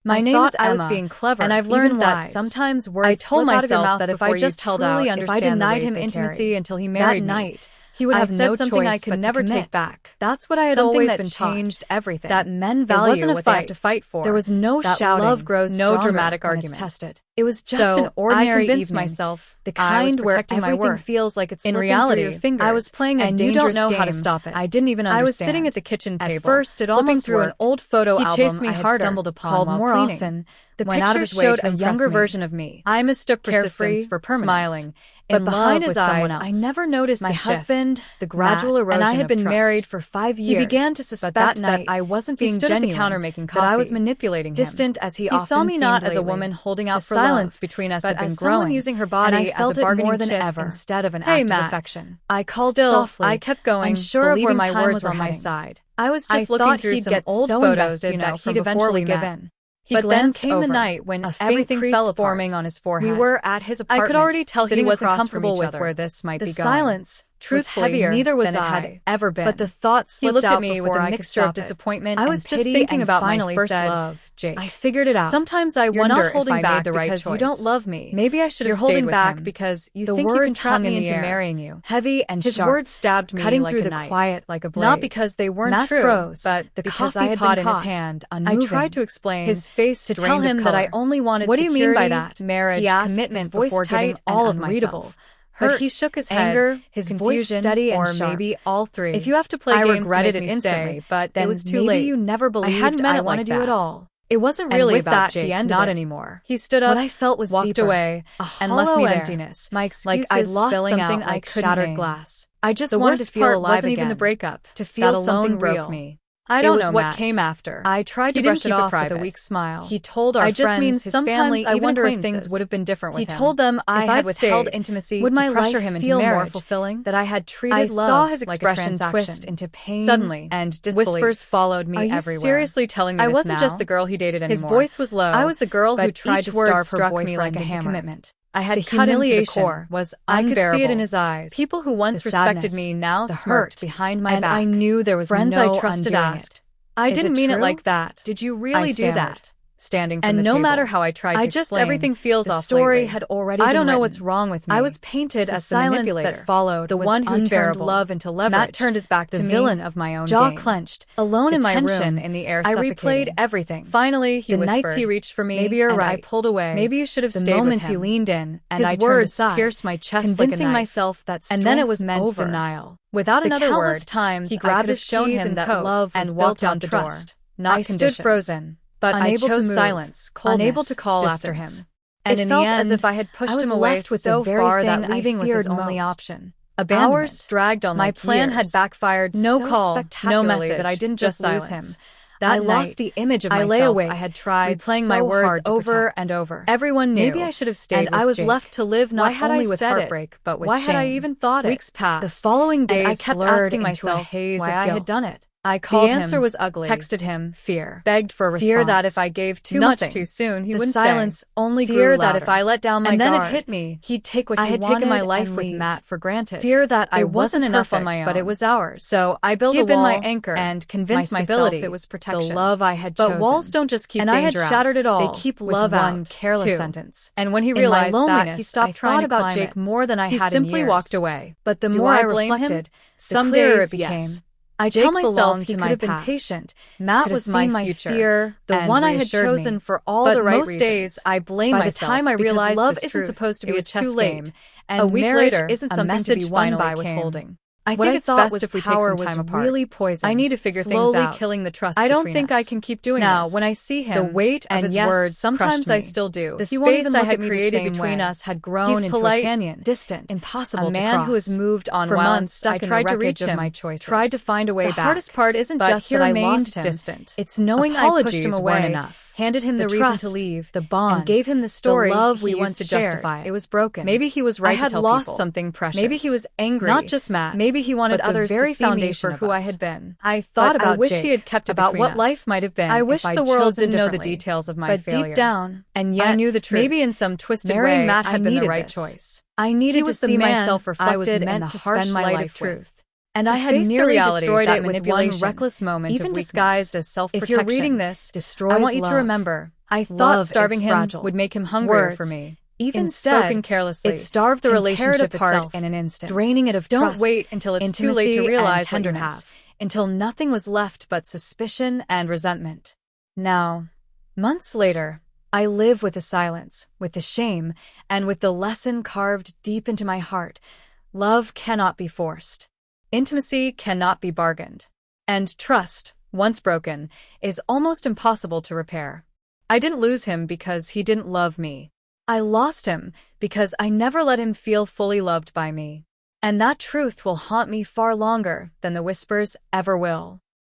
My name's Emma, I was being clever, and I've learned that sometimes words slip out of your mouth that if I just held out, if I denied him intimacy until he married me, that night, he would have no choice I could never take back. That's what I had always been taught. Changed everything. That men value what they have to fight for. There was no shouting, love grows no dramatic argument. Tested. It was just an ordinary evening. I convinced myself, the kind where everything feels like it's in reality. I was playing a dangerous game. You don't know how to stop it. I didn't even understand. I was sitting at the kitchen table. At first, it almost through an old photo album. He chased me harder. Stumbled upon called more often. The picture showed a younger version of me. I mistook persistence for permanence, smiling. But behind his eyes, I never noticed my husband, the gradual erosion and I had been married for 5 years. He began to suspect that I wasn't being genuine, at the counter making coffee, that I was manipulating him. Distant as he often saw me not as a woman holding out for silence between us had been growing, using her body as a bargaining chip instead of an act of affection. I called softly. I kept going, unsure of where my words were on my side. I was just looking through some old photos, that he'd eventually give in. But then came the night when everything fell forming on his forehead. We were at his apartment. I could already tell he wasn't comfortable with where this might be going. The silence, truthfully, neither was I had ever been. But the thoughts slipped out me with a mixture of disappointment and pity. I was just thinking about my first love, Jake. I figured it out. Sometimes I wonder if I made the right choice. You don't love me. Maybe I should have stayed with him. You're holding back because you think you can trap me into marrying you. Heavy and sharp. His words stabbed me cutting through the quiet like a blade. Not because they weren't true, but the coffee pot in his hand, unmoving. I tried to explain his face to tell him that I only wanted security, what do you mean by that? Marriage, commitment before giving all of myself. But he shook his head, anger, his voice steady and sharp. Maybe all three. If you have to play games, I regretted it instantly, but then it was too late. Maybe you never believed I wanted you at all. It wasn't really about Jake, not anymore. He stood up, what I felt was walked away, and left me emptiness. My excuses like I'd lost something out like shattered glass. I just wanted to feel alive again. Even the breakup, to feel something broke me. I don't know what came after. I tried to brush it off with a weak smile. He told our friends, his family, I wonder if things would have been different with him. He told them I had withheld intimacy, would my life feel more fulfilling? That I had treated love saw his expression twist into pain suddenly, and disbelief. Whispers followed me everywhere. Are you seriously telling me this now? I wasn't just the girl he dated anymore. His voice was low. I was the girl who tried to starve her boyfriend into commitment. I had cut him to the core. Was unbearable. I could see it in his eyes. People who once respected me now smirked behind my back. And I knew there was friends I trusted asked. I didn't mean it like that. Did you really do that? Standing from the table. And no matter how I tried to explain, everything feels off. The story had already been written. I don't know what's wrong with me. I was painted as the manipulator that followed, the one who turned love into leverage. Matt turned his back to me, the villain of my own jaw clenched, alone in my room, in the air suffocating. I replayed everything. Finally, he whispered, the nights he reached for me, maybe you're right. I pulled away. Maybe you should have stayed with him. The moments he leaned in, and his words pierced my chest like a knife, convincing myself that strength, and then it was meant denial. Without another word, he grabbed his keys and love and walked out the door. I stood frozen, but unable to move, silence, coldness, unable to call after him. And in the end, as if I had pushed him away so far that leaving was his only option. Hours dragged on. My plan had backfired. No call, no message. That I didn't just lose him. That I lost the image of myself. I lay awake. I had tried replaying my words over and over. Everyone knew. Maybe I should have stayed. And I was left to live not only with heartbreak, but with shame. Why had I even thought it? Weeks passed. The following days, I kept asking myself why I had done it. I called him. The answer was ugly. Texted him. Fear. Begged for a response. Fear that if I gave too much too soon, he wouldn't stay. The silence only grew louder. Fear that if I let down my guard, and then it hit me, he'd take what he wanted. I had taken my life with Matt for granted. Fear that I wasn't enough on my own, but it was ours. So I built a wall my anchor and convinced myself it was protection. The love I had chosen. But walls don't just keep danger out. And I had shattered it all. They keep love out. One careless sentence. And when he realized that, he stopped trying to climb it. More than I had in years. He simply walked away. But the more I reflected, the clearer it became. I tell myself he could have been patient. Matt was my fear, the one I had chosen for all the right reasons. Most days I blame myself. By the time I realized love isn't supposed to be a chess game, and a week later isn't something to be won by withholding. I think it's best if we take some time apart. Really poison. I need to figure things out. Slowly killing the trust between us. I don't think I can keep doing this. Now, when I see him, the weight of his words sometimes I still do. The space I had created between us had grown into a canyon, distant, impossible to cross. A man who has moved on for months. I tried to reach him. Tried to find a way back. The hardest part isn't just that I lost him. Distant. It's knowing I pushed him away enough. Handed him the reason to leave, the bond, and gave him the story, the love we used to justify it. It was broken. Maybe he was right to tell people. I had lost something precious. Maybe he was angry. Not just Matt. Maybe he wanted others to see me for who I had been. I thought about Jake, he had kept about what life might have been. I wish the world didn't know the details of my failure. But deep down, and yet I knew the truth. Maybe in some twisted way, Matt had been the right choice. I needed to see myself reflected in the harsh light of truth. And I had nearly destroyed it with one reckless moment, even disguised as self-protection. If you're reading this, I want you to remember, I thought starving him would make him hungrier for me. Even spoken carelessly, it starved the relationship itself in an instant, draining it of trust. Don't wait until it's too late to realize what you have, until nothing was left but suspicion and resentment. Now, months later, I live with the silence, with the shame, and with the lesson carved deep into my heart. Love cannot be forced. Intimacy cannot be bargained. And trust, once broken, is almost impossible to repair. I didn't lose him because he didn't love me. I lost him because I never let him feel fully loved by me. And that truth will haunt me far longer than the whispers ever will.